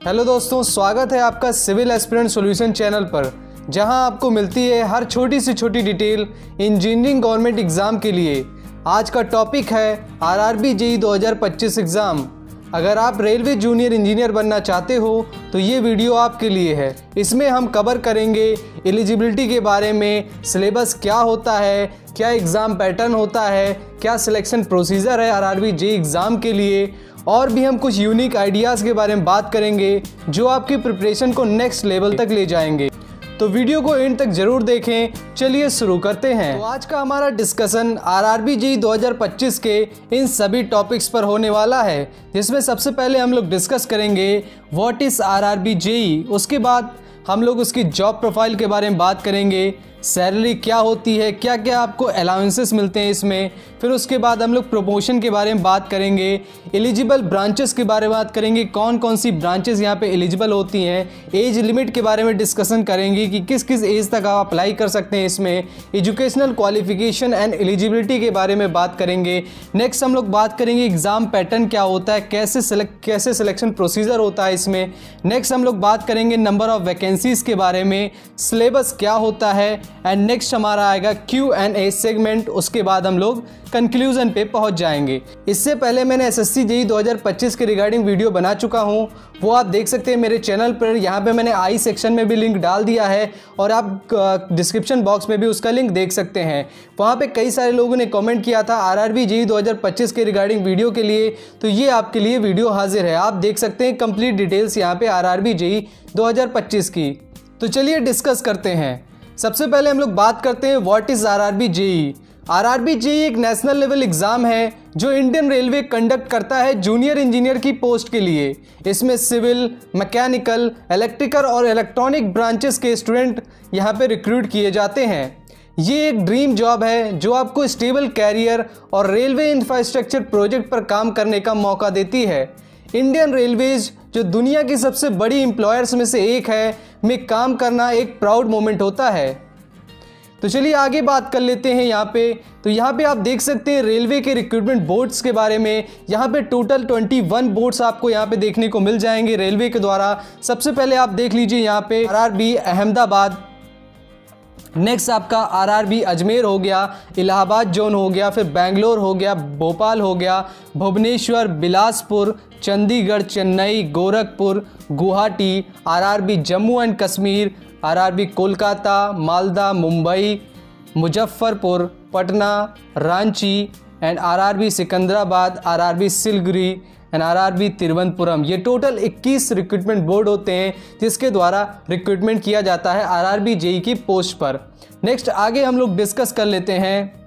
Hello दोस्तों, स्वागत है आपका सिविल एस्पिरेंट सॉल्यूशन चैनल पर, जहां आपको मिलती है हर छोटी से छोटी डिटेल इंजीनियरिंग गवर्नमेंट एग्ज़ाम के लिए। आज का टॉपिक है आरआरबी जेईई 2025 एग्ज़ाम। अगर आप रेलवे जूनियर इंजीनियर बनना चाहते हो तो ये वीडियो आपके लिए है। इसमें हम कवर करेंगे एलिजिबिलिटी के बारे में, सिलेबस क्या होता है, क्या एग्ज़ाम पैटर्न होता है, क्या सिलेक्शन प्रोसीजर है आरआरबी जेईई एग्ज़ाम के लिए, और भी हम कुछ यूनिक आइडियाज़ के बारे में बात करेंगे जो आपकी प्रिपरेशन को नेक्स्ट लेवल तक ले जाएंगे। तो वीडियो को एंड तक जरूर देखें। चलिए शुरू करते हैं। तो आज का हमारा डिस्कशन आरआरबी जेईई 2025 के इन सभी टॉपिक्स पर होने वाला है, जिसमें सबसे पहले हम लोग डिस्कस करेंगे व्हाट इज़ आरआरबी जेईई। उसके बाद हम लोग उसकी जॉब प्रोफाइल के बारे में बात करेंगे, सैलरी क्या होती है, क्या क्या आपको अलाउंसेस मिलते हैं इसमें। फिर उसके बाद हम लोग प्रमोशन के बारे में बात करेंगे, एलिजिबल ब्रांचेस के बारे में बात करेंगे, कौन कौन सी ब्रांचेस यहाँ पे एलिजिबल होती हैं, एज लिमिट के बारे में डिस्कशन करेंगे कि किस किस एज तक आप अप्लाई कर सकते हैं इसमें, एजुकेशनल क्वालिफिकेशन एंड एलिजिबिलिटी के बारे में बात करेंगे। नेक्स्ट हम लोग बात करेंगे एग्ज़ाम पैटर्न क्या होता है, कैसे सिलेक्शन प्रोसीजर होता है इसमें। नेक्स्ट हम लोग बात करेंगे नंबर ऑफ़ वैकेंसीज़ के बारे में, सिलेबस क्या होता है, एंड नेक्स्ट हमारा आएगा Q&A सेगमेंट। उसके बाद हम लोग कंक्लूजन पे पहुंच जाएंगे। इससे पहले मैंने एसएससी जेईई 2025 के रिगार्डिंग वीडियो बना चुका हूं, वो आप देख सकते हैं मेरे चैनल पर। यहाँ पे मैंने आई सेक्शन में भी लिंक डाल दिया है और आप डिस्क्रिप्शन बॉक्स में भी उसका लिंक देख सकते हैं। वहाँ पे कई सारे लोगों ने कमेंट किया था आरआरबी जेईई 2025 के रिगार्डिंग वीडियो के लिए, तो ये आपके लिए वीडियो हाजिर है। आप देख सकते हैं कंप्लीट डिटेल्स यहाँ पे आरआरबी जेईई 2025 की। तो चलिए डिस्कस करते हैं। सबसे पहले हम लोग बात करते हैं what is RRB JEE. RRB JEE एक नेशनल लेवल एग्ज़ाम है जो इंडियन रेलवे कंडक्ट करता है जूनियर इंजीनियर की पोस्ट के लिए। इसमें सिविल, मैकेनिकल, इलेक्ट्रिकल और इलेक्ट्रॉनिक ब्रांचेस के स्टूडेंट यहाँ पे रिक्रूट किए जाते हैं। ये एक ड्रीम जॉब है जो आपको स्टेबल कैरियर और रेलवे इंफ्रास्ट्रक्चर प्रोजेक्ट पर काम करने का मौका देती है। इंडियन रेलवेज जो दुनिया की सबसे बड़ी एम्प्लॉयर्स में से एक है, में काम करना एक प्राउड मोमेंट होता है। तो चलिए आगे बात कर लेते हैं यहाँ पे। तो यहाँ पे आप देख सकते हैं रेलवे के रिक्रूटमेंट बोर्ड्स के बारे में। यहाँ पे टोटल 21 बोर्ड्स आपको यहाँ पे देखने को मिल जाएंगे रेलवे के द्वारा। सबसे पहले आप देख लीजिए यहाँ पे आरआरबी अहमदाबाद, नेक्स्ट आपका आरआरबी अजमेर हो गया, इलाहाबाद जोन हो गया, फिर बेंगलोर हो गया, भोपाल हो गया, Bhubaneswar, Bilaspur, Chandigarh, Chennai, Gorakhpur, Guwahati, RRB Jammu and Kashmir, RRB Kolkata, Malda, Mumbai, Muzaffarpur, Patna, Ranchi and RRB Secunderabad, RRB Siliguri and RRB Thiruvananthapuram. ये टोटल 21 रिक्रूटमेंट बोर्ड होते हैं जिसके द्वारा रिक्रूटमेंट किया जाता है आरआरबी जेईई की पोस्ट पर। नेक्स्ट आगे हम लोग डिस्कस कर लेते हैं।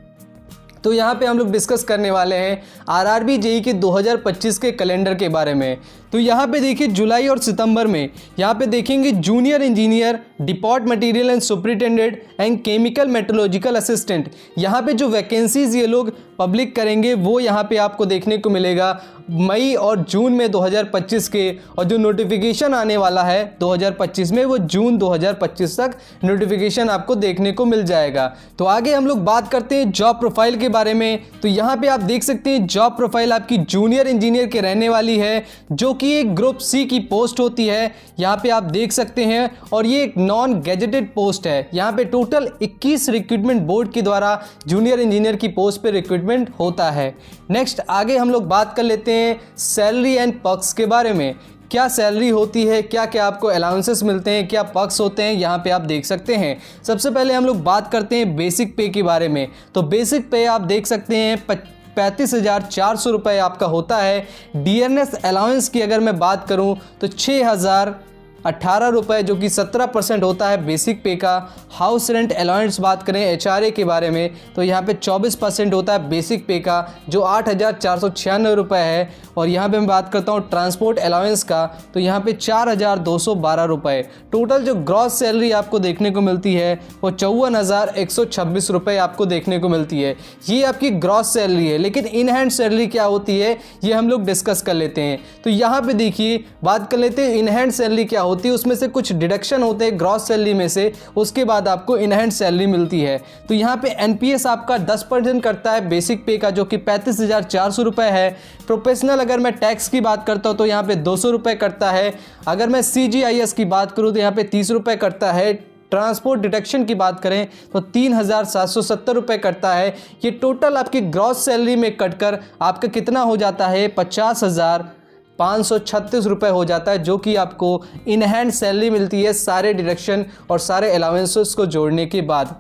तो यहाँ पे हम लोग डिस्कस करने वाले हैं आरआरबी जेईई के 2025 के कैलेंडर के बारे में। तो यहाँ पे देखिए जुलाई और सितंबर में यहाँ पे देखेंगे junior engineer, depot material and superintendent and chemical metrological assistant. यहाँ पे जो वैकेंसीज ये लोग पब्लिक करेंगे वो यहाँ पे आपको देखने को मिलेगा मई और जून में 2025 के, और जो नोटिफिकेशन आने वाला है 2025 में वो जून 2025 तक नोटिफिकेशन आपको देखने को मिल जाएगा। तो आगे हम लोग बात करते हैं जॉब प्रोफाइल के बारे में। तो यहाँ पे आप देख सकते हैं जॉब प्रोफाइल आपकी जूनियर इंजीनियर के रहने वाली है, जो कि एक ग्रुप सी की पोस्ट होती है। यहाँ पे आप देख सकते हैं, और ये एक नॉन गैजेटेड पोस्ट है। यहाँ पे टोटल 21 रिक्रूटमेंट बोर्ड के द्वारा जूनियर इंजीनियर की पोस्ट पे रिक्रूटमेंट होता है। नेक्स्ट आगे हम लोग बात कर लेते हैं सैलरी एंड पर्क्स के बारे में। क्या सैलरी होती है, क्या क्या आपको अलाउंसेस मिलते हैं, क्या पर्क्स होते हैं, यहाँ पे आप देख सकते हैं। सबसे पहले हम लोग बात करते हैं बेसिक पे के बारे में। तो बेसिक पे आप देख सकते हैं 35,400 रुपये आपका होता है। डीएनएस अलाउंस की अगर मैं बात करूं तो 6,018 रुपये, जो कि 17% होता है बेसिक पे का। हाउस रेंट अलाउंस बात करें एचआरए के बारे में तो यहाँ पे 24% होता है बेसिक पे का, जो 8,496 रुपये है। और यहाँ पे मैं बात करता हूँ ट्रांसपोर्ट अलाउंस का, तो यहाँ पे 4,212 रुपये। टोटल जो ग्रॉस सैलरी आपको देखने को मिलती है वो 54,126 रुपये आपको देखने को मिलती है। ये आपकी ग्रॉस सैलरी है, लेकिन इन हैंड सैलरी क्या होती है ये हम लोग डिस्कस कर लेते हैं। तो यहाँ पे देखिए बात कर लेते हैं इन हैंड सैलरी क्या होती है उसमें से कुछ डिडक्शन होते हैं ग्रॉस सैलरी में से, उसके बाद आपको इनहैंड सैलरी मिलती है। तो यहाँ पे एनपीएस आपका 10% करता है बेसिक पे का, जो कि 35,400 रुपये है। प्रोफेशनल अगर मैं टैक्स की बात करता हूँ तो यहाँ पे 200 रुपये करता है। अगर मैं CGIS की बात करूँ तो यहाँ पे 30 रुपये करता है। ट्रांसपोर्ट डिडक्शन की बात करें तो 3,770 रुपये करता है। ये टोटल आपकी ग्रॉस सैलरी में कटकर आपका कितना हो जाता है, 50,536 रुपये हो जाता है, जो कि आपको इन हैंड सैलरी मिलती है सारे डिडक्शन और सारे अलाउंसेस को जोड़ने के बाद।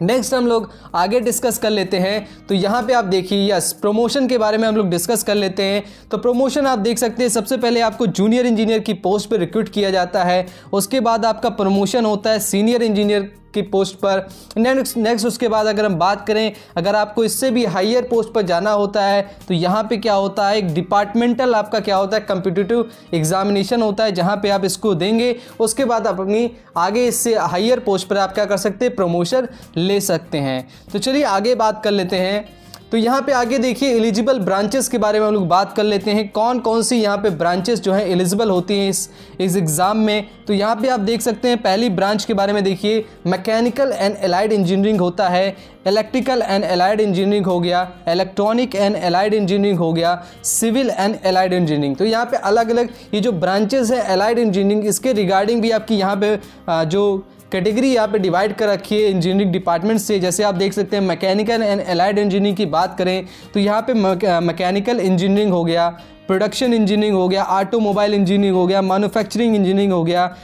नेक्स्ट हम लोग आगे डिस्कस कर लेते हैं। तो यहाँ पे आप देखिए यस, प्रमोशन के बारे में हम लोग डिस्कस कर लेते हैं। तो प्रमोशन आप देख सकते हैं, सबसे पहले आपको जूनियर इंजीनियर की पोस्ट पे रिक्रूट किया जाता है। उसके बाद आपका प्रमोशन होता है सीनियर इंजीनियर की पोस्ट पर। नेक्स्ट उसके बाद अगर हम बात करें, अगर आपको इससे भी हायर पोस्ट पर जाना होता है तो यहाँ पे क्या होता है, एक डिपार्टमेंटल आपका क्या होता है, कॉम्पिटिटिव एग्जामिनेशन होता है, जहाँ पे आप इसको देंगे। उसके बाद आप अपनी आगे इससे हायर पोस्ट पर आप क्या कर सकते हैं, प्रमोशन ले सकते हैं। तो चलिए आगे बात कर लेते हैं। तो यहाँ पे आगे देखिए एलिजिबल ब्रांचेस के बारे में हम लोग बात कर लेते हैं, कौन कौन सी यहाँ पे ब्रांचेस जो हैं एलिजिबल होती हैं इस एग्ज़ाम में। तो यहाँ पे आप देख सकते हैं पहली ब्रांच के बारे में देखिए, मैकेनिकल एंड एलाइड इंजीनियरिंग होता है, इलेक्ट्रिकल एंड एलाइड इंजीनियरिंग हो गया, इलेक्ट्रॉनिक एंड एलाइड इंजीनियरिंग हो गया, सिविल एंड एलाइड इंजीनियरिंग। तो यहाँ पे अलग अलग ये जो ब्रांचेस हैं एलाइड इंजीनियरिंग, इसके रिगार्डिंग भी आपकी यहाँ पे जो कैटेगरी यहाँ पे डिवाइड कर रखी है इंजीनियरिंग डिपार्टमेंट से। जैसे आप देख सकते हैं मैकेनिकल एंड एलाइड इंजीनियरिंग की बात करें तो यहाँ पे मैकेनिकल इंजीनियरिंग हो गया, प्रोडक्शन इंजीनियरिंग हो गया, ऑटोमोबाइल इंजीनियरिंग हो गया, मैन्युफैक्चरिंग इंजीनियरिंग हो गया,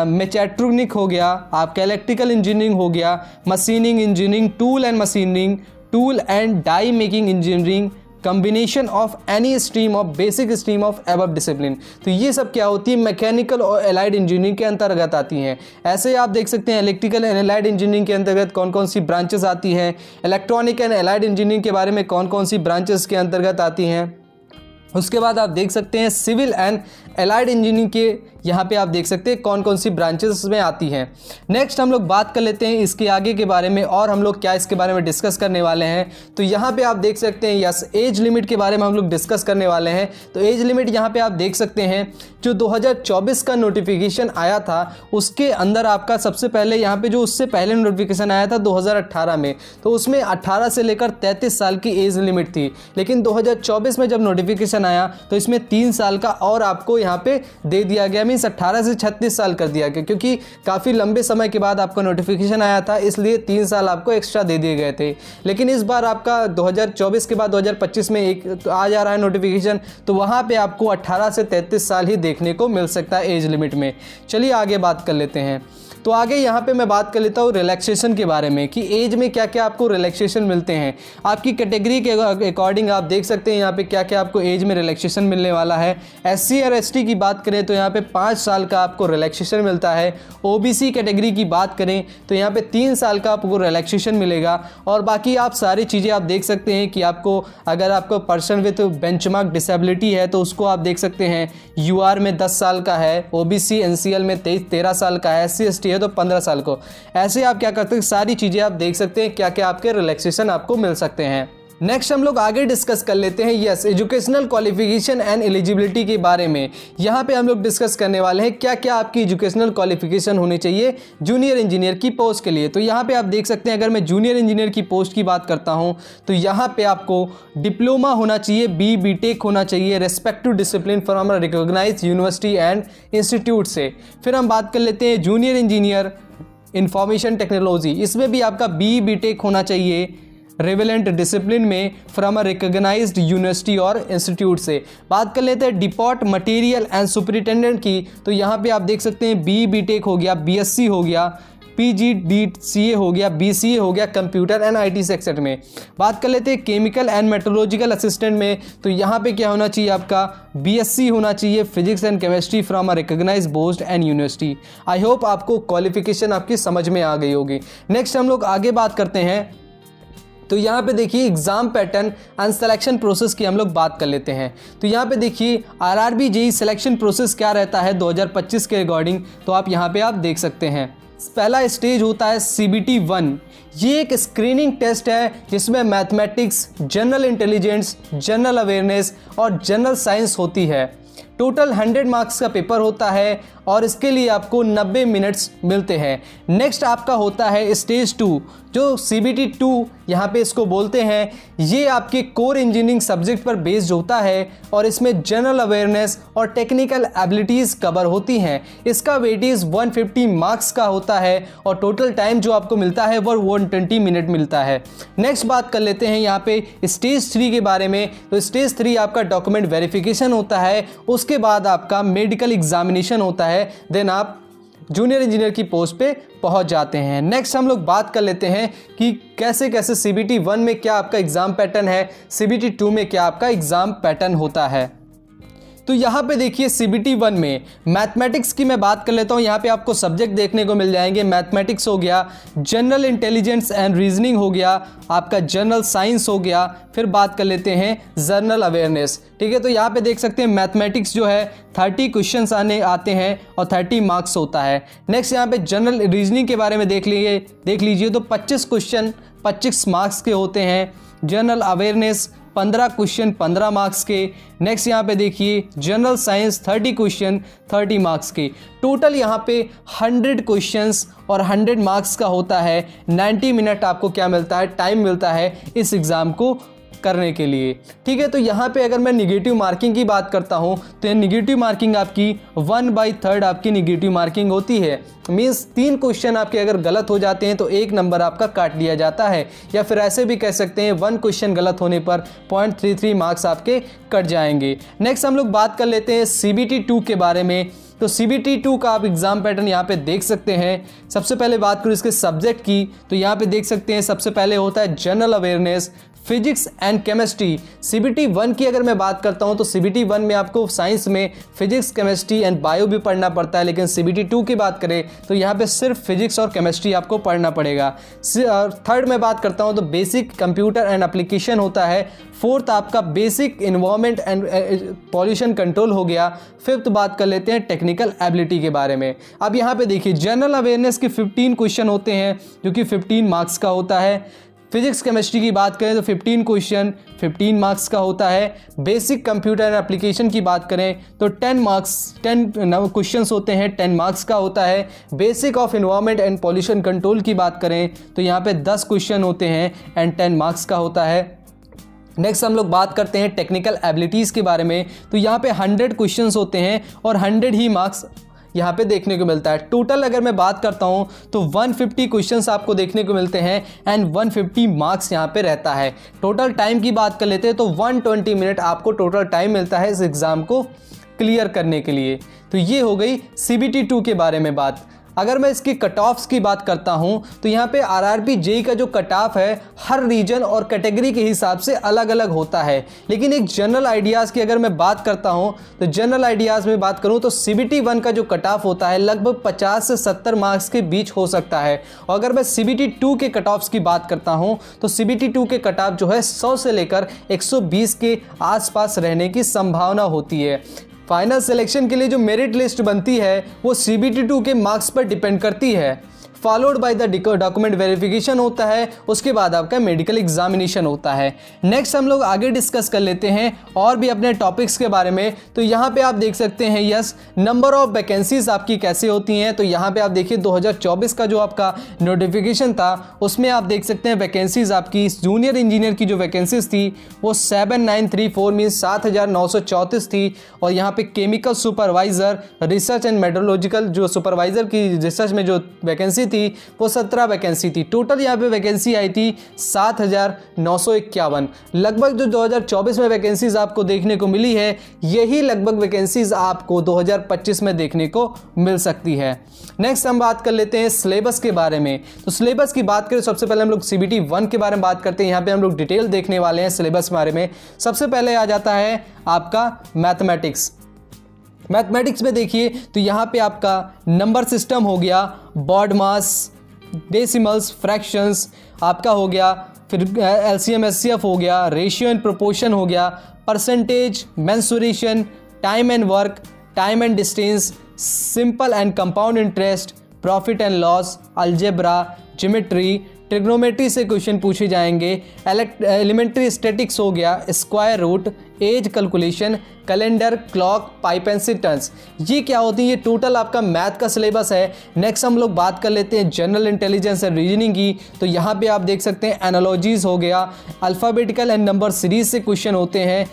मैकेट्रॉनिक हो गया, आपका इलेक्ट्रिकल इंजीनियरिंग हो गया, machining engineering, tool and machining, tool and die making engineering, combination of any stream of basic stream of above discipline. तो ये सब क्या होती है, मैकेनिकल और एलाइड इंजीनियरिंग के अंतर्गत आती हैं। ऐसे आप देख सकते हैं इलेक्ट्रिकल एंड एलाइड इंजीनियरिंग के अंतर्गत कौन कौन सी ब्रांचेस आती हैं, इलेक्ट्रॉनिक एंड एलाइड इंजीनियरिंग के बारे में कौन कौन सी ब्रांचेस के अंतर्गत आती हैं। उसके बाद आप देख सकते हैं सिविल एंड एलाइड इंजीनियरिंग के यहाँ पे आप देख सकते हैं कौन कौन सी ब्रांचेस में आती हैं। नेक्स्ट हम लोग बात कर लेते हैं इसके आगे के बारे में और हम लोग क्या इसके बारे में डिस्कस करने वाले हैं। तो यहाँ पे आप देख सकते हैं यस, एज लिमिट के बारे में हम लोग डिस्कस करने वाले हैं। तो एज लिमिट यहाँ पे आप देख सकते हैं जो 2024 का नोटिफिकेशन आया था उसके अंदर आपका सबसे पहले यहाँ पे जो उससे पहले नोटिफिकेशन आया था 2018 में, तो उसमें 18 से लेकर 33 साल की एज लिमिट थी। लेकिन 2024 में जब नोटिफिकेशन आया तो इसमें 3 साल का और आपको यहाँ पे दे दिया गया, मीन्स 18 से 36 साल कर दिया गया, क्योंकि काफ़ी लंबे समय के बाद आपका नोटिफिकेशन आया था, इसलिए 3 साल आपको एक्स्ट्रा दे दिए गए थे। लेकिन इस बार आपका 2024 के बाद 2025 में एक आ जा रहा है नोटिफिकेशन, तो वहाँ पे आपको 18 से 33 साल ही देखने को मिल सकता है एज लिमिट में। चलिए आगे बात कर लेते हैं। तो आगे यहाँ पे मैं बात कर लेता हूँ रिलैक्सेशन के बारे में कि एज में क्या क्या आपको रिलैक्सेशन मिलते हैं। आपकी कैटेगरी के अकॉर्डिंग आप देख सकते हैं यहाँ पे क्या क्या आपको एज में रिलैक्सेशन मिलने वाला है। SC और ST की बात करें तो यहाँ पे 5 साल का आपको रिलैक्सेशन मिलता है। OBC कैटेगरी की बात करें तो यहाँ पे 3 साल का आपको रिलैक्सेशन मिलेगा। और बाकी आप सारी चीज़ें आप देख सकते हैं कि आपको अगर आपको पर्सन विथ बेंचमार्क डिसेबिलिटी है तो उसको आप देख सकते हैं UR में 10 साल का है, OBC NCL में 13 साल का है, SC ST है तो 15 साल को। ऐसे आप क्या करते हैं, सारी चीजें आप देख सकते हैं क्या क्या आपके रिलैक्सेशन आपको मिल सकते हैं। नेक्स्ट हम लोग आगे डिस्कस कर लेते हैं yes educational qualification and eligibility के बारे में। यहाँ पे हम लोग डिस्कस करने वाले हैं क्या क्या आपकी एजुकेशनल क्वालिफिकेशन होनी चाहिए जूनियर इंजीनियर की पोस्ट के लिए। तो यहाँ पे आप देख सकते हैं अगर मैं जूनियर इंजीनियर की पोस्ट की बात करता हूँ तो यहाँ पे आपको डिप्लोमा होना चाहिए, BTech होना चाहिए respective discipline from recognised university and institute से। फिर हम बात कर लेते हैं जूनियर इंजीनियर इंफॉर्मेशन टेक्नोलॉजी, इसमें भी आपका BTech होना चाहिए रेवेलेंट डिसिप्लिन में फ्रॉम अ रिकॉग्नाइज्ड यूनिवर्सिटी और इंस्टीट्यूट से। बात कर लेते हैं डिपोर्ट मटेरियल एंड सुपरिटेंडेंट की, तो यहाँ पे आप देख सकते हैं BTech हो गया, BSc हो गया, PGDCA हो गया, BCA हो गया कंप्यूटर एंड IT सेक्टर में। बात कर लेते हैं केमिकल एंड मेट्रोलॉजिकल असिस्टेंट में, तो यहाँ पे क्या होना चाहिए आपका BSc होना चाहिए physics and chemistry from a recognised board and university. I hope आपको क्वालिफिकेशन आपकी समझ में आ गई होगी। नेक्स्ट हम लोग आगे बात करते हैं। तो यहाँ पे देखिए exam pattern and selection process की हम लोग बात कर लेते हैं। तो यहाँ पे देखिए RRB JEE सिलेक्शन प्रोसेस क्या रहता है 2025 के अकॉर्डिंग, तो आप यहाँ पे आप देख सकते हैं। पहला स्टेज होता है CBT 1। ये एक स्क्रीनिंग टेस्ट है जिसमें mathematics, general intelligence, general awareness और जनरल साइंस होती है। टोटल 100 मार्क्स का पेपर होता है और इसके लिए आपको 90 मिनट्स मिलते हैं। नेक्स्ट आपका होता है स्टेज 2, जो CBT 2 यहाँ पे इसको बोलते हैं। ये आपके कोर इंजीनियरिंग सब्जेक्ट पर बेस्ड होता है और इसमें जनरल अवेयरनेस और टेक्निकल एबिलिटीज़ कवर होती हैं। इसका वेटेज 150 मार्क्स का होता है और टोटल टाइम जो आपको मिलता है वो 120 मिनट मिलता है। नेक्स्ट बात कर लेते हैं यहाँ पे स्टेज 3 के बारे में। तो स्टेज 3 आपका डॉक्यूमेंट वेरिफिकेशन होता है, उसके बाद आपका मेडिकल एग्जामिनेशन होता है, देन आप जूनियर इंजीनियर की पोस्ट पे पहुंच जाते हैं। नेक्स्ट हम लोग बात कर लेते हैं कि कैसे कैसे CBT 1 में क्या आपका एग्जाम पैटर्न है, CBT 2 में क्या आपका एग्जाम पैटर्न होता है। तो यहाँ पे देखिए CBT 1 में मैथमेटिक्स की मैं बात कर लेता हूँ। यहाँ पे आपको सब्जेक्ट देखने को मिल जाएंगे। मैथमेटिक्स हो गया, जनरल इंटेलिजेंस एंड रीजनिंग हो गया, आपका जनरल साइंस हो गया, फिर बात कर लेते हैं जनरल अवेयरनेस। ठीक है, तो यहाँ पे देख सकते हैं मैथमेटिक्स जो है 30 क्वेश्चंस आते हैं और 30 मार्क्स होता है। नेक्स्ट यहाँ पे जनरल रीजनिंग के बारे में देख लीजिए तो 25 क्वेश्चन 25 मार्क्स के होते हैं। जनरल अवेयरनेस 15 क्वेश्चन 15 मार्क्स के। नेक्स्ट यहाँ पे देखिए जनरल साइंस 30 क्वेश्चन 30 मार्क्स के। टोटल यहाँ पे 100 क्वेश्चंस और 100 मार्क्स का होता है। 90 मिनट आपको क्या मिलता है, टाइम मिलता है इस एग्ज़ाम को करने के लिए। ठीक है, तो यहाँ पे अगर मैं निगेटिव मार्किंग की बात करता हूँ तो ये निगेटिव मार्किंग आपकी 1/3 आपकी निगेटिव मार्किंग होती है। मीन्स 3 क्वेश्चन आपके अगर गलत हो जाते हैं तो 1 नंबर आपका काट लिया जाता है, या फिर ऐसे भी कह सकते हैं 1 क्वेश्चन गलत होने पर 0.33 मार्क्स आपके कट जाएंगे। नेक्स्ट हम लोग बात कर लेते हैं CBT 2 के बारे में। तो CBT 2 का आप एग्जाम पैटर्न यहाँ पे देख सकते हैं। सबसे पहले बात करूँ इसके सब्जेक्ट की, तो यहाँ पे देख सकते हैं सबसे पहले होता है general awareness, physics and chemistry. CBT 1 की अगर मैं बात करता हूं तो CBT 1 में आपको साइंस में फिजिक्स, केमिस्ट्री एंड बायो भी पढ़ना पड़ता है, लेकिन CBT 2 की बात करें तो यहां पे सिर्फ फिजिक्स और केमिस्ट्री आपको पढ़ना पड़ेगा। थर्ड में बात करता हूं तो बेसिक कंप्यूटर एंड एप्लीकेशन होता है। फोर्थ आपका basic environment and pollution control हो गया। फिफ्थ बात कर लेते हैं टेक्निकल एबिलिटी के बारे में। अब यहाँ पे देखिए जनरल अवेयरनेस के 15 क्वेश्चन होते हैं जो कि 15 मार्क्स का होता है। फिजिक्स केमिस्ट्री की बात करें तो 15 क्वेश्चन 15 मार्क्स का होता है। बेसिक कंप्यूटर एंड एप्लीकेशन की बात करें तो 10 क्वेश्चंस होते हैं, 10 मार्क्स का होता है। Basic of environment and pollution control की बात करें तो यहाँ पे 10 क्वेश्चन होते हैं एंड 10 मार्क्स का होता है। नेक्स्ट हम लोग बात करते हैं टेक्निकल एबिलिटीज़ के बारे में। तो यहाँ पे 100 क्वेश्चंस होते हैं और 100 ही मार्क्स यहाँ पे देखने को मिलता है। टोटल अगर मैं बात करता हूँ तो 150 क्वेश्चंस आपको देखने को मिलते हैं एंड 150 मार्क्स यहाँ पे रहता है। टोटल टाइम की बात कर लेते हैं तो 120 मिनट आपको टोटल टाइम मिलता है इस एग्ज़ाम को क्लियर करने के लिए। तो ये हो गई CBT 2 के बारे में बात। अगर मैं इसकी कट ऑफ्स की बात करता हूं तो यहाँ पे RRB JEE का जो कट ऑफ है हर रीजन और कैटेगरी के हिसाब से अलग अलग होता है, लेकिन एक जनरल आइडियाज़ की अगर मैं बात करता हूं तो जनरल आइडियाज़ में बात करूं तो CBT 1 का जो कट ऑफ होता है लगभग 50 से 70 मार्क्स के बीच हो सकता है। और अगर मैं CBT 2 के कट ऑफ्स की बात करता हूँ तो CBT 2 के कट ऑफ जो है 100 से लेकर 120 के आसपास रहने की संभावना होती है। फाइनल सिलेक्शन के लिए जो मेरिट लिस्ट बनती है वो CBT 2 के मार्क्स पर डिपेंड करती है, followed by the document verification होता है, उसके बाद आपका मेडिकल एग्जामिनेशन होता है। नेक्स्ट हम लोग आगे डिस्कस कर लेते हैं और भी अपने टॉपिक्स के बारे में। तो यहाँ पे आप देख सकते हैं यस नंबर ऑफ वैकेंसीज आपकी कैसे होती हैं। तो यहाँ पे आप देखिए 2024 का जो आपका नोटिफिकेशन था उसमें आप देख सकते हैं वैकेंसीज आपकी जूनियर इंजीनियर की जो वैकेंसीज थी वो 7934 मीन्स 7934 थी। और यहाँ पे chemical supervisor, research and metrological जो सुपरवाइजर की रिसर्च में जो वैकेंसी वो 17 वैकेंसी थी। टोटल यहाँ पे वैकेंसी आई थी 7951। लगभग जो 2024 में वैकेंसीज आपको देखने को मिली है यही लगभग वैकेंसीज आपको 2025 में देखने को मिल सकती है। नेक्स्ट हम बात कर लेते हैं सिलेबस के बारे में। तो सिलेबस की बात करें सबसे पहले हम लोग CBT 1 के बारे में बात करते हैं। यहाँ पे हम लोग डिटेल देखने वाले हैं सिलेबस के बारे में। सबसे पहले आ जाता है आपका मैथमेटिक्स। मैथमेटिक्स में देखिए तो यहाँ पे आपका नंबर सिस्टम हो गया, बॉड मास, डेसिमल्स, फ्रैक्शंस आपका हो गया, फिर LCM SCF हो गया, रेशियो एंड प्रोपोर्शन हो गया, percentage, mensuration, time and work, time and distance, simple and compound interest, profit and loss, algebra, geometry, trigonometry से क्वेश्चन पूछे जाएंगे, एलिमेंट्री स्टैटिक्स हो गया, square root, age calculation, calendar, clock, pipe and cisterns. ये क्या होती है, ये टोटल आपका मैथ का सिलेबस है। नेक्स्ट हम लोग बात कर लेते हैं जनरल इंटेलिजेंस एंड रीजनिंग की। तो यहाँ पे आप देख सकते हैं एनालॉजीज हो गया, अल्फ़ाबेटिकल एंड नंबर सीरीज से क्वेश्चन होते हैं,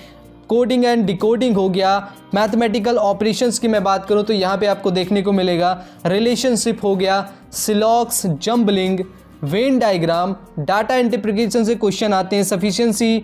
कोडिंग एंड डिकोडिंग हो गया, मैथमेटिकल ऑपरेशंस की मैं बात करूँ तो यहाँ पे आपको देखने को मिलेगा, रिलेशनशिप हो गया, syllogism, jumbling, Venn diagram, data interpretation से क्वेश्चन आते हैं, सफिशिएंसी,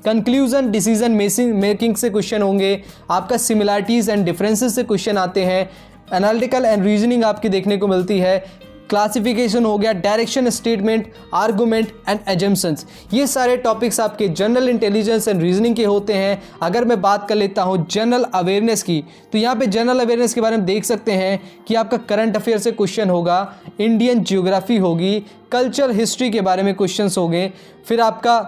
कंक्लूजन, डिसीजन मेकिंग से क्वेश्चन होंगे, आपका सिमिलरिटीज़ एंड डिफरेंसेस से क्वेश्चन आते हैं, एनालिटिकल एंड रीजनिंग आपकी देखने को मिलती है, क्लासिफिकेशन हो गया, direction statement, argument and assumptions. ये सारे टॉपिक्स आपके जनरल इंटेलिजेंस एंड रीजनिंग के होते हैं। अगर मैं बात कर लेता हूँ जनरल अवेयरनेस की, तो यहाँ पे जनरल अवेयरनेस के बारे में देख सकते हैं कि आपका करंट अफेयर से क्वेश्चन होगा, इंडियन ज्योग्राफी होगी, कल्चर हिस्ट्री के बारे में क्वेश्चंस होंगे, फिर आपका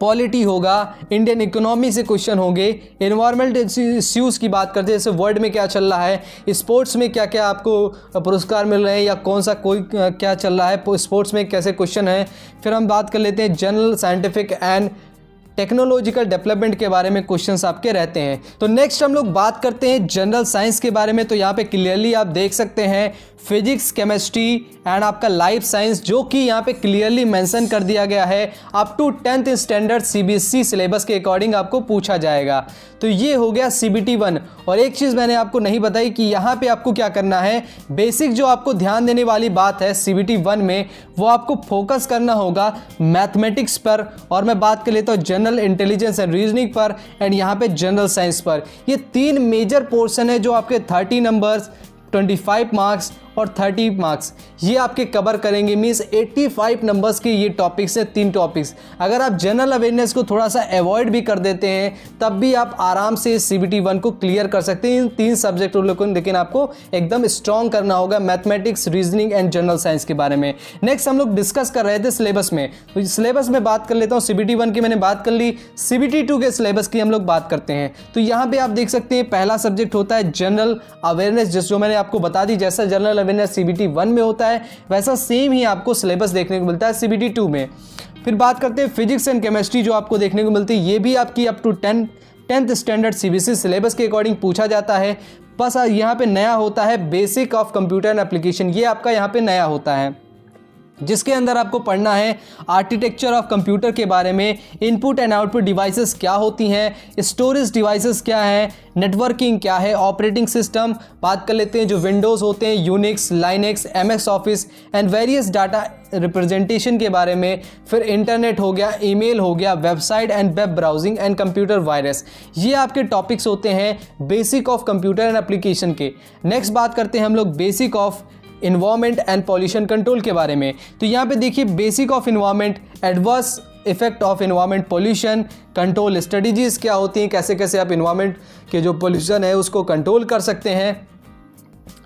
पॉलिटी होगा, इंडियन इकोनॉमी से क्वेश्चन होंगे, एनवायरमेंट इश्यूज़ की बात करते हैं जैसे वर्ल्ड में क्या चल रहा है, स्पोर्ट्स में क्या क्या आपको पुरस्कार मिल रहे हैं या कौन सा कोई क्या चल रहा है स्पोर्ट्स में, कैसे क्वेश्चन है। फिर हम बात कर लेते हैं general scientific and technological development के बारे में क्वेश्चंस आपके रहते हैं। तो नेक्स्ट हम लोग बात करते हैं जनरल साइंस के बारे में। तो यहाँ पे क्लियरली आप देख सकते हैं फिजिक्स, केमिस्ट्री एंड आपका लाइफ साइंस, जो कि यहाँ पे क्लियरली मेंशन कर दिया गया है up to 10th standard CBSE syllabus के अकॉर्डिंग आपको पूछा जाएगा। तो ये हो गया CBT 1। और एक चीज़ मैंने आपको नहीं बताई कि यहाँ पे आपको क्या करना है, बेसिक जो आपको ध्यान देने वाली बात है CBT 1 में, वो आपको फोकस करना होगा मैथमेटिक्स पर, और मैं बात कर लेता हूँ जनरल इंटेलिजेंस एंड रीजनिंग पर एंड यहाँ पे जनरल साइंस पर। ये 3 मेजर पोर्शन है जो आपके 30 नंबर्स, 25 मार्क्स और 30 मार्क्स ये आपके कवर करेंगे। मींस 85 नंबर्स के ये टॉपिक्स हैं, 3 टॉपिक्स। अगर आप जनरल अवेयरनेस को थोड़ा सा अवॉइड भी कर देते हैं तब भी आप आराम से CBT 1 को क्लियर कर सकते हैं इन 3 सब्जेक्टों को, लेकिन आपको एकदम स्ट्रॉन्ग करना होगा mathematics, reasoning and general science के बारे में। नेक्स्ट हम लोग डिस्कस कर रहे थे सिलेबस में, तो सिलेबस में बात कर लेता हूँ। CBT 1 की मैंने बात कर ली, CBT 2 के सिलेबस की हम लोग बात करते हैं। तो यहाँ पे आप देख सकते हैं पहला सब्जेक्ट होता है जनरल अवेयरनेस, जो मैंने आपको बता दी, जैसा जनरल अवेयरनेस CBT 1 में होता है वैसा सेम ही आपको सिलेबस देखने को मिलता है CBT 2 में। फिर बात करते हैं फिजिक्स एंड केमिस्ट्री जो आपको देखने को मिलती है, ये भी आपकी up to 10th standard CBSE syllabus के अकॉर्डिंग पूछा जाता है। बस यहाँ पे नया होता है basic of computer and application, ये आपका यहाँ पे नया होता है, जिसके अंदर आपको पढ़ना है आर्किटेक्चर ऑफ कंप्यूटर के बारे में, इनपुट एंड आउटपुट डिवाइसेस क्या होती हैं, स्टोरेज डिवाइसेस क्या हैं, नेटवर्किंग क्या है, ऑपरेटिंग सिस्टम बात कर लेते हैं जो विंडोज़ होते हैं, Unix, Linux, MS office and various data representation के बारे में। फिर इंटरनेट हो गया, ईमेल हो गया, website and web browsing and computer virus, ये आपके टॉपिक्स होते हैं basic of computer and application के। नेक्स्ट बात करते हैं हम लोग basic of environment and pollution control के बारे में। तो यहाँ पे देखिए basic of environment, adverse effect of environment pollution, control strategies क्या होती हैं, कैसे कैसे आप इन्वायरमेंट के जो पॉल्यूशन है उसको कंट्रोल कर सकते हैं।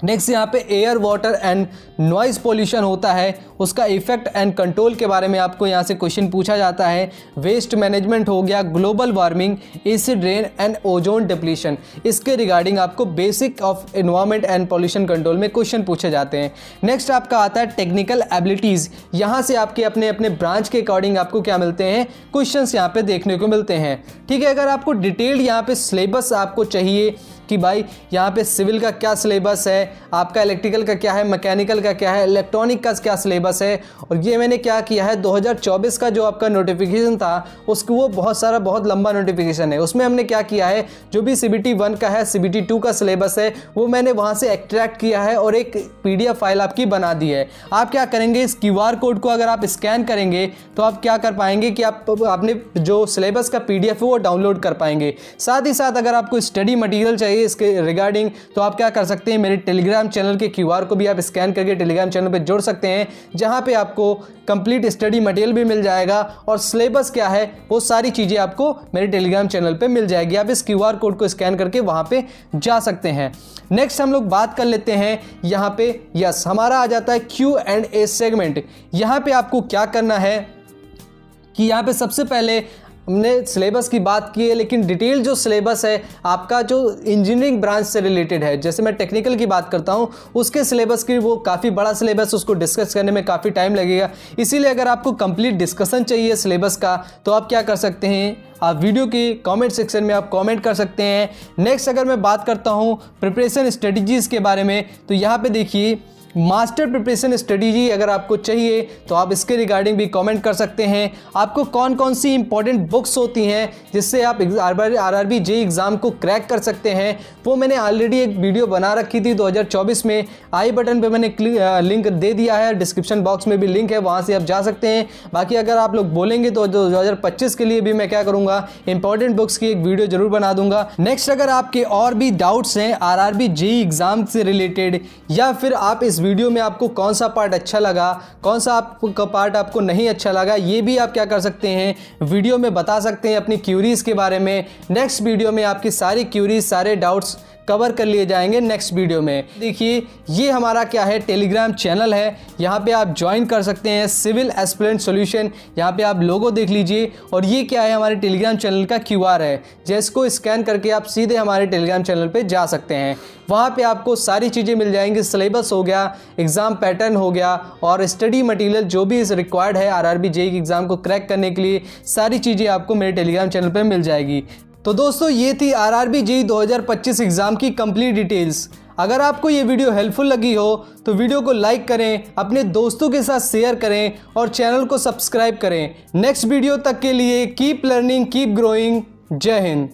नेक्स्ट यहाँ पे air, water and noise pollution होता है, उसका इफेक्ट एंड कंट्रोल के बारे में आपको यहाँ से क्वेश्चन पूछा जाता है। वेस्ट मैनेजमेंट हो गया, global warming, acid rain and ozone depletion, इसके रिगार्डिंग आपको basic of environment and pollution control में क्वेश्चन पूछे जाते हैं। नेक्स्ट आपका आता है टेक्निकल एबिलिटीज़, यहाँ से आपके अपने अपने ब्रांच के अकॉर्डिंग आपको क्या मिलते हैं, क्वेश्चंस यहाँ पे देखने को मिलते हैं। ठीक है, अगर आपको डिटेल्ड यहाँ पे सिलेबस आपको चाहिए कि भाई यहाँ पे सिविल का क्या सिलेबस है, आपका इलेक्ट्रिकल का क्या है, मैकेनिकल का क्या है, इलेक्ट्रॉनिक का क्या सिलेबस है, और ये मैंने क्या किया है 2024 का जो आपका नोटिफिकेशन था उसको, वो बहुत लंबा नोटिफिकेशन है, उसमें हमने क्या किया है जो भी CBT 1 का है, CBT 2 का सिलेबस है, वो मैंने वहाँ से एक्सट्रैक्ट किया है और एक PDF फाइल आपकी बना दी है। आप क्या करेंगे, इस QR कोड को अगर आप स्कैन करेंगे तो आप क्या कर पाएंगे कि आप अपने जो सिलेबस का PDF है वो डाउनलोड कर पाएंगे। साथ ही साथ अगर आपको स्टडी मटीरियल चाहिए इसके रिगार्डिंग तो आप क्या कर सकते हैं, मेरे टेलीग्राम चैनल के QR को भी आप स्कैन करके टेलीग्राम चैनल पे जोड़ सकते हैं, जहां पे आपको कंप्लीट स्टडी मटेरियल भी मिल जाएगा और सिलेबस क्या है वो सारी चीज़ें आपको मेरे टेलीग्राम चैनल पे मिल जाएगी। आप इस QR कोड को स्कैन करके वहां पे जा सकते हैं। नेक्स्ट हम लोग बात कर लेते हैं यहाँ पे, यस हमारा आ जाता है Q&A सेगमेंट। यहाँ पे आपको क्या करना है कि यहाँ पे सबसे पहले हमने सिलेबस की बात की है, लेकिन डिटेल जो सिलेबस है आपका जो इंजीनियरिंग ब्रांच से रिलेटेड है, जैसे मैं टेक्निकल की बात करता हूँ उसके सिलेबस की, वो काफ़ी बड़ा सिलेबस, उसको डिस्कस करने में काफ़ी टाइम लगेगा। इसीलिए अगर आपको कंप्लीट डिस्कशन चाहिए सिलेबस का तो आप क्या कर सकते हैं, आप वीडियो के कमेंट सेक्शन में आप कमेंट कर सकते हैं। नेक्स्ट अगर मैं बात करता हूँ प्रिपरेशन स्ट्रेटजीज़ के बारे में, तो यहाँ पे देखिए मास्टर प्रिपरेशन स्ट्रेटजी अगर आपको चाहिए तो आप इसके रिगार्डिंग भी कमेंट कर सकते हैं। आपको कौन कौन सी इंपॉर्टेंट बुक्स होती हैं जिससे आप आरआरबी जेईई एग्ज़ाम को क्रैक कर सकते हैं, वो मैंने ऑलरेडी एक वीडियो बना रखी थी 2024 में। आई बटन पे मैंने लिंक दे दिया है, डिस्क्रिप्शन बॉक्स में भी लिंक है, वहाँ से आप जा सकते हैं। बाकी अगर आप लोग बोलेंगे तो 2025 के लिए भी मैं क्या करूँगा, इंपॉर्टेंट बुक्स की एक वीडियो जरूर बना दूंगा। नेक्स्ट अगर आपके और भी डाउट्स हैं आरआरबी जेईई एग्ज़ाम से रिलेटेड, या फिर आप इस वीडियो में आपको कौन सा पार्ट अच्छा लगा, कौन सा पार्ट आपको नहीं अच्छा लगा, ये भी आप क्या कर सकते हैं, वीडियो में बता सकते हैं अपनी क्यूरीज के बारे में। नेक्स्ट वीडियो में आपकी सारी क्यूरीज, सारे डाउट्स कवर कर लिए जाएंगे नेक्स्ट वीडियो में। देखिए ये हमारा क्या है, टेलीग्राम चैनल है, यहाँ पे आप ज्वाइन कर सकते हैं, सिविल एस्पिरेंट सॉल्यूशन। यहाँ पे आप लोगो देख लीजिए, और ये क्या है, हमारे टेलीग्राम चैनल का QR है, जिसको स्कैन करके आप सीधे हमारे टेलीग्राम चैनल पे जा सकते हैं। वहाँ पे आपको सारी चीज़ें मिल जाएंगी, सिलेबस हो गया, एग्ज़ाम पैटर्न हो गया, और स्टडी मटेरियल जो भी इस रिक्वायर्ड है आरआरबी जेईई एग्ज़ाम को क्रैक करने के लिए, सारी चीज़ें आपको मेरे टेलीग्राम चैनल पर मिल जाएगी। तो दोस्तों ये थी आरआरबी जेईई 2025 एग्ज़ाम की कंप्लीट डिटेल्स। अगर आपको ये वीडियो हेल्पफुल लगी हो तो वीडियो को लाइक करें, अपने दोस्तों के साथ शेयर करें और चैनल को सब्सक्राइब करें। नेक्स्ट वीडियो तक के लिए कीप लर्निंग, कीप ग्रोइंग। जय हिंद।